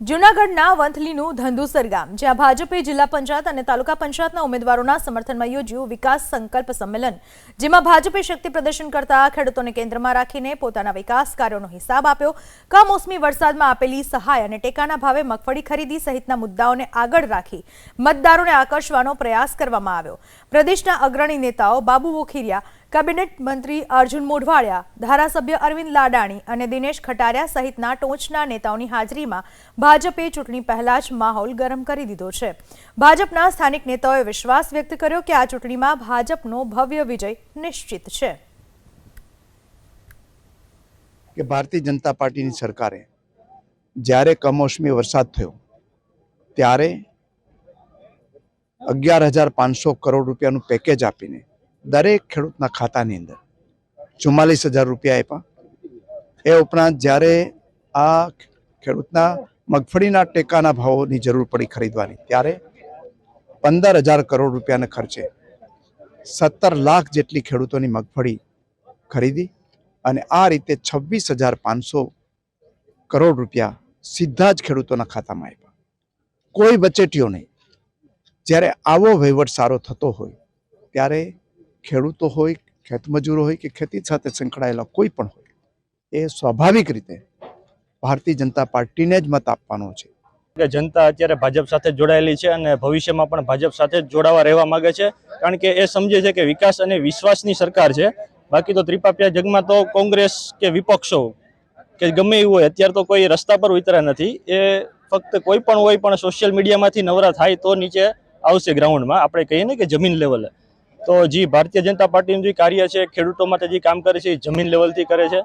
જૂનાગઢના વંથલીનું ધંધુસર ગામ, જ્યાં ભાજપે જિલ્લા પંચાયત અને તાલુકા પંચાયતના ઉમેદવારોના સમર્થનમાં યોજ્યું વિકાસ સંકલ્પ સંમેલન, જેમાં ભાજપે શક્તિ પ્રદર્શન કરતા ખેડૂતોને કેન્દ્રમાં રાખીને પોતાના વિકાસ કાર્યોનો હિસાબ આપ્યો. કમોસમી વરસાદમાં આપેલી સહાય અને ટેકાના ભાવે મગફળી ખરીદી સહિતના મુદ્દાઓને આગળ રાખી મતદારોને આકર્ષવાનો પ્રયાસ કરવામાં આવ્યો. પ્રદેશના અગ્રણી નેતાઓ બાબુ વોખીરિયા, કેબિનેટ મંત્રી અર્જુન મોઢવાડિયા, ધારાસભ્ય અરવિંદ લાડાણી અને દિનેશ ખટારિયા સહિતના ટોચના નેતાઓની હાજરીમાં ભાજપે ચૂંટણી પહેલા જ માહોલ ગરમ કરી દીધો છે. ભાજપના સ્થાનિક નેતાઓએ વિશ્વાસ વ્યક્ત કર્યો કે આ ચૂંટણીમાં ભાજપનો ભવ્ય વિજય નિશ્ચિત છે. કે ભારતીય જનતા પાર્ટીની સરકારે જ્યારે કમોસમી વરસાદ થયો ત્યારે 11,500 કરોડ રૂપિયાનું પેકેજ આપીને દરેક ખેડૂતના ખાતાની અંદર 44,000 રૂપિયા આપ્યા. એ ઉપરાંત જ્યારે આ ખેડૂતના મગફળીના ટેકાના ભાવોની જરૂર પડી ખરીદવાની ત્યારે 15,000 કરોડ રૂપિયાના ખર્ચે 17 લાખ જેટલી ખેડૂતોની મગફળી ખરીદી અને આ રીતે 26,500 કરોડ રૂપિયા સીધા જ ખેડૂતોના ખાતામાં આપ્યા. કોઈ વચેટીઓ નહીં. જ્યારે આવો વહીવટ સારો થતો હોય ત્યારે ખેડૂતો હોય, ખેતમજૂરો હોય કે ખેતી સાથે સંકળાયેલા કોઈ પણ હોય, એ સ્વાભાવિક રીતે ભારતીય જનતા પાર્ટીને જ મત આપવાનો છે. જનતા અત્યારે ભાજપ સાથે જોડાયેલી છે અને ભવિષ્યમાં પણ ભાજપ સાથે જોડાવા રહેવા માંગે છે, કારણ કે એ સમજે છે કે વિકાસ અને વિશ્વાસની સરકાર છે. બાકી તો ત્રિપાપિયા જગમાં તો કોંગ્રેસ કે વિપક્ષો કે ગમે એવું હોય, અત્યારે તો કોઈ રસ્તા પર ઉતર્યા નથી. એ ફક્ત કોઈ પણ હોય પણ સોશિયલ મીડિયામાંથી નવરા થાય તો નીચે આવશે ગ્રાઉન્ડમાં, આપણે કહીએ ને કે જમીન લેવલે. તો જે ભારતીય જનતા પાર્ટીનું જે કાર્ય છે, ખેડૂતો માટે જે કામ કરે છે એ જમીન લેવલથી કરે છે.